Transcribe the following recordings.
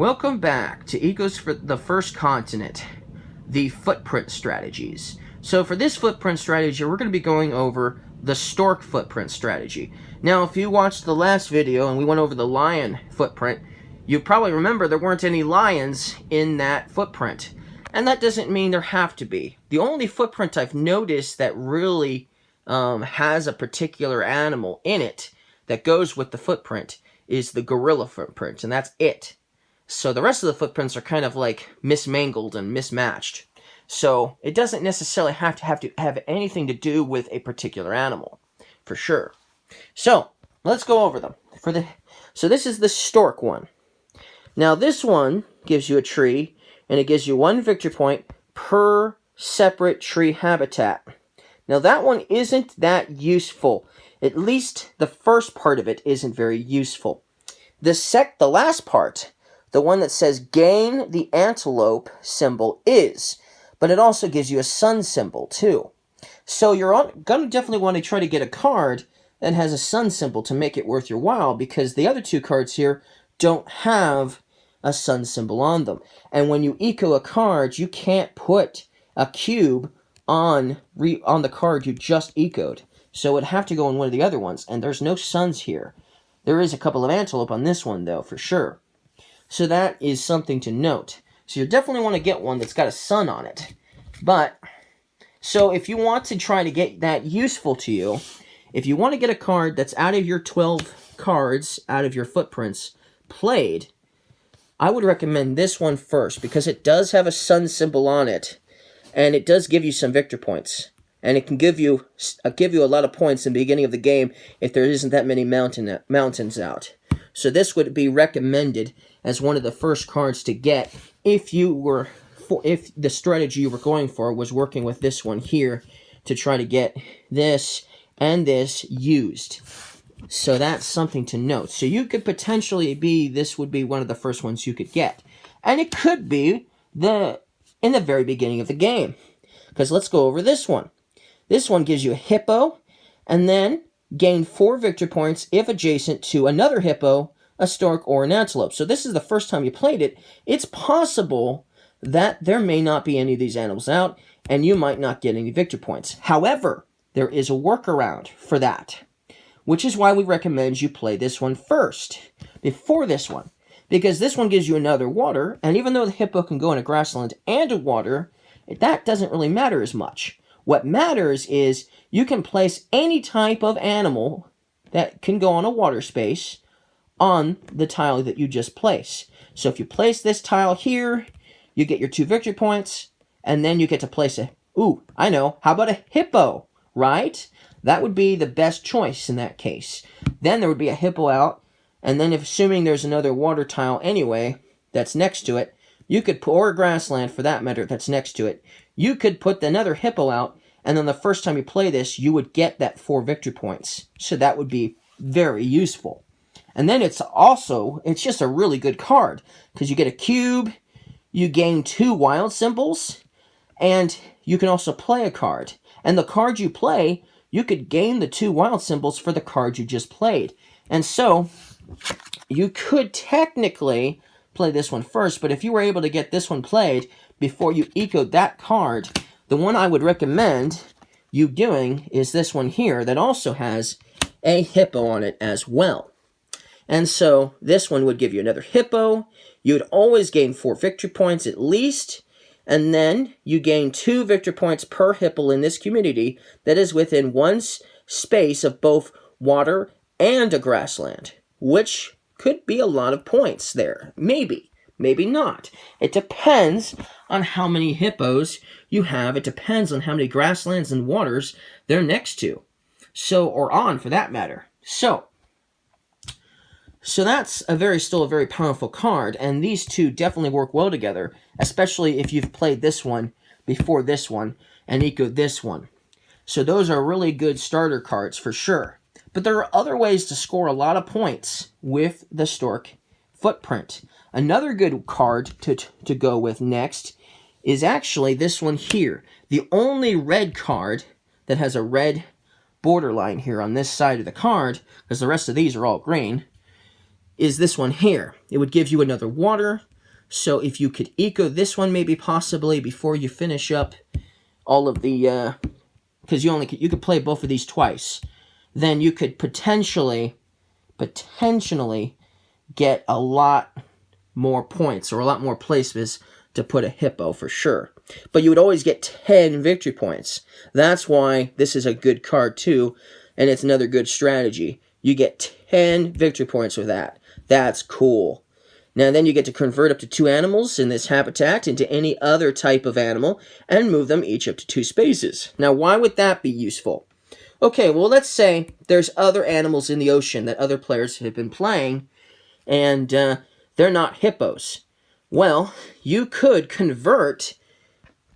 Welcome back to Ecos for the First Continent, the footprint strategies. So for this footprint strategy, we're going to be going over the stork footprint strategy. Now, if you watched the last video and we went over the lion footprint, you probably remember there weren't any lions in that footprint. And that doesn't mean there have to be. The only footprint I've noticed that really has a particular animal in it that goes with the footprint is the gorilla footprint, and that's it. So the rest of the footprints are kind of like mismangled and mismatched. So it doesn't necessarily have to have anything to do with a particular animal, for sure. So let's go over them. So this is the stork one. Now this one gives you a tree, and it gives you 1 victory point per separate tree habitat. Now that one isn't that useful. At least the first part of it isn't very useful. The last part, the one that says gain the antelope symbol, is, but it also gives you a sun symbol too. So you're going to definitely want to try to get a card that has a sun symbol to make it worth your while, because the other 2 cards here don't have a sun symbol on them. And when you eco a card, you can't put a cube on the card you just ecoed. So it would have to go in one of the other ones, and there's no suns here. There is a couple of antelope on this one, though, for sure. So that is something to note. So you definitely want to get one that's got a sun on it. So if you want to try to get that useful to you, if you want to get a card that's out of your 12 cards, out of your footprints, played, I would recommend this one first, because it does have a sun symbol on it, and it does give you some victor points. And it can give you a lot of points in the beginning of the game if there isn't that many mountains out. So this would be recommended as one of the first cards to get if the strategy you were going for was working with this one here to try to get this and this used. So that's something to note. So you could potentially this would be one of the first ones you could get. And it could be in the very beginning of the game. Because let's go over this one. This one gives you a hippo, and then gain 4 victory points if adjacent to another hippo, a stork, or an antelope. So this is the first time you played it. It's possible that there may not be any of these animals out, and you might not get any victory points. However, there is a workaround for that, which is why we recommend you play this one first, before this one. Because this one gives you another water, and even though the hippo can go in a grassland and a water, that doesn't really matter as much. What matters is you can place any type of animal that can go on a water space on the tile that you just place. So if you place this tile here, you get your 2 victory points, and then you get to place how about a hippo, right? That would be the best choice in that case. Then there would be a hippo out, and then assuming there's another water tile anyway that's next to it, you could or a grassland for that matter that's next to it, you could put another hippo out, and then the first time you play this, you would get that 4 victory points. So that would be very useful. And then it's just a really good card, because you get a cube, you gain 2 wild symbols, and you can also play a card. And the card you play, you could gain the 2 wild symbols for the card you just played. And so you could technically play this one first, but if you were able to get this one played before you ecoed that card, the one I would recommend you doing is this one here that also has a hippo on it as well. And so this one would give you another hippo. You would always gain 4 victory points at least, and then you gain 2 victory points per hippo in this community that is within 1 space of both water and a grassland, which could be a lot of points there. Maybe not. It depends on how many hippos you have. It depends on how many grasslands and waters they're next to. Or on, for that matter. So that's still a very powerful card, and these 2 definitely work well together, especially if you've played this one before this one and ecoed this one. So those are really good starter cards for sure. But there are other ways to score a lot of points with the stork footprint. Another good card to go with next is actually this one here. The only red card that has a red borderline here on this side of the card, because the rest of these are all green, is this one here. It would give you another water. So if you could eco this one maybe possibly before you finish up all of the, because you could play both of these twice, then you could potentially get a lot more points or a lot more places to put a hippo for sure. But you would always get 10 victory points. That's why this is a good card too, and it's another good strategy. You get 10 victory points with that. That's cool. Now then you get to convert up to 2 animals in this habitat into any other type of animal and move them each up to 2 spaces. Now why would that be useful? Okay, well let's say there's other animals in the ocean that other players have been playing and they're not hippos. Well, you could convert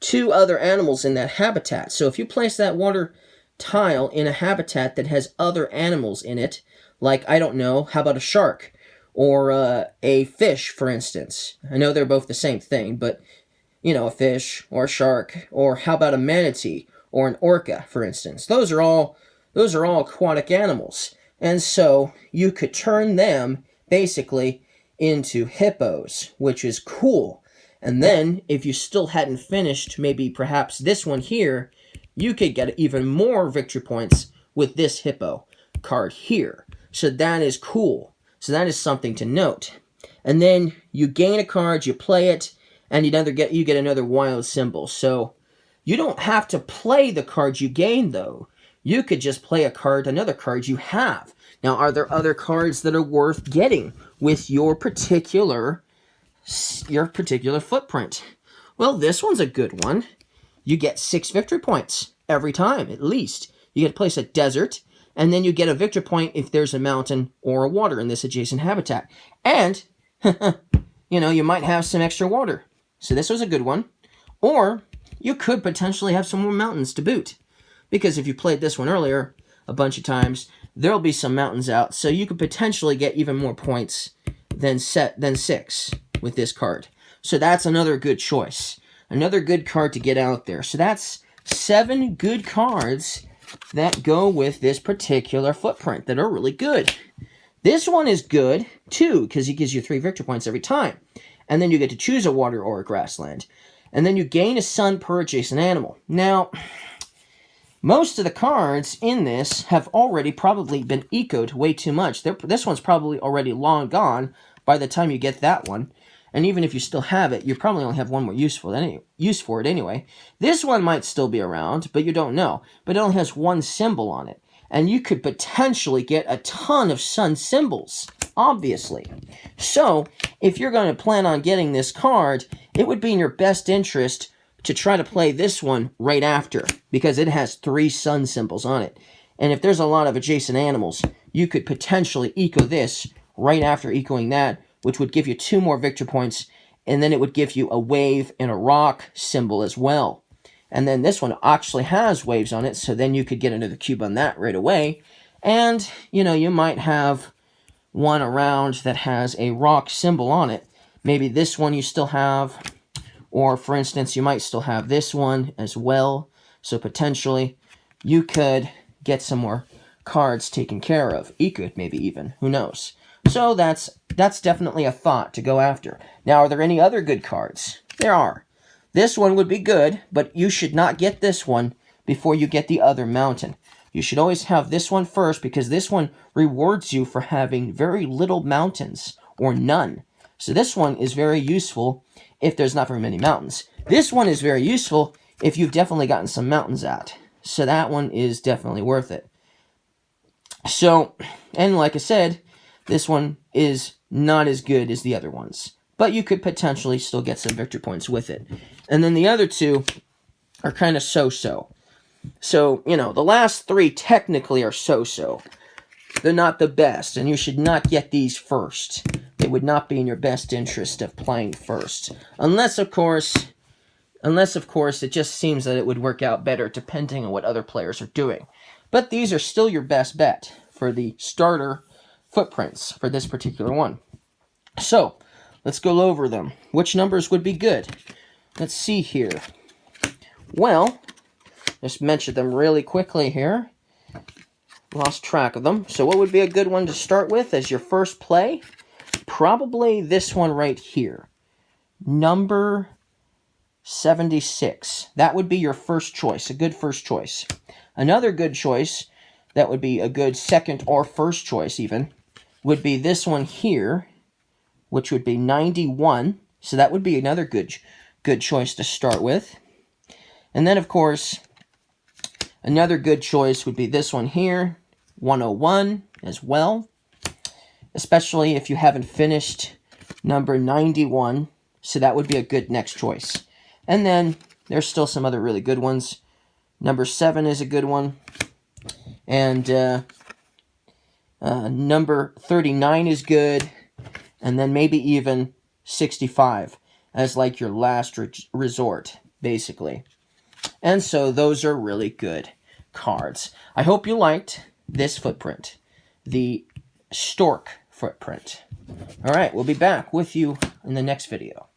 2 other animals in that habitat. So if you place that water tile in a habitat that has other animals in it, like, I don't know, how about a shark? Or a fish, for instance. I know they're both the same thing, but, you know, a fish or a shark. Or how about a manatee or an orca, for instance. Those are all aquatic animals. And so you could turn them, basically, into hippos, which is cool. And then, if you still hadn't finished, maybe perhaps this one here, you could get even more victory points with this hippo card here. So that is cool. So that is something to note. And then you gain a card, you play it, and you get another wild symbol. So you don't have to play the card you gain, though. You could just play another card you have. Now, are there other cards that are worth getting with your particular footprint? Well, this one's a good one. You get 6 victory points every time, at least. You get to place a desert, and then you get a victory point if there's a mountain or a water in this adjacent habitat. And, you know, you might have some extra water. So this was a good one. Or you could potentially have some more mountains to boot. Because if you played this one earlier a bunch of times, there'll be some mountains out. So you could potentially get even more points than 6 with this card. So that's another good choice. Another good card to get out there. So that's 7 good cards that go with this particular footprint that are really good. This one is good, too, because it gives you 3 victory points every time. And then you get to choose a water or a grassland. And then you gain a sun per adjacent animal. Now, most of the cards in this have already probably been ecoed way too much. This one's probably already long gone by the time you get that one. And even if you still have it, you probably only have one more use for it anyway. This one might still be around, but you don't know. But it only has 1 symbol on it. And you could potentially get a ton of sun symbols, obviously. So, if you're going to plan on getting this card, it would be in your best interest to try to play this one right after, because it has 3 sun symbols on it. And if there's a lot of adjacent animals, you could potentially eco this right after ecoing that, which would give you 2 more victory points, and then it would give you a wave and a rock symbol as well. And then this one actually has waves on it, so then you could get another cube on that right away. And, you know, you might have one around that has a rock symbol on it. Maybe this one you still have, or for instance, you might still have this one as well. So potentially, you could get some more cards taken care of. Ecoed, maybe even. Who knows? So that's definitely a thought to go after. Now, are there any other good cards? There are. This one would be good, but you should not get this one before you get the other mountain. You should always have this one first, because this one rewards you for having very little mountains, or none. So this one is very useful if there's not very many mountains. This one is very useful if you've definitely gotten some mountains out. So that one is definitely worth it. So, and like I said, this one is not as good as the other ones. But you could potentially still get some victory points with it. And then the other 2 are kind of so-so. So, you know, the last 3 technically are so-so. They're not the best, and you should not get these first. They would not be in your best interest of playing first. Unless, of course, it just seems that it would work out better depending on what other players are doing. But these are still your best bet for the starter footprints for this particular one. So, let's go over them. Which numbers would be good? Let's see here. Well, just mention them really quickly here. Lost track of them. So what would be a good one to start with as your first play? probably this one right here. Number 76. That would be your first choice, a good first choice. Another good choice, that would be a good second or first choice even, would be this one here, which would be 91. So that would be another good choice to start with. And then, of course, another good choice would be this one here, 101 as well, especially if you haven't finished number 91. So that would be a good next choice. And then there's still some other really good ones. Number 7 is a good one. And number 39 is good. And then maybe even 65 as like your last resort, basically. And so those are really good cards. I hope you liked this footprint, the stork footprint. All right, we'll be back with you in the next video.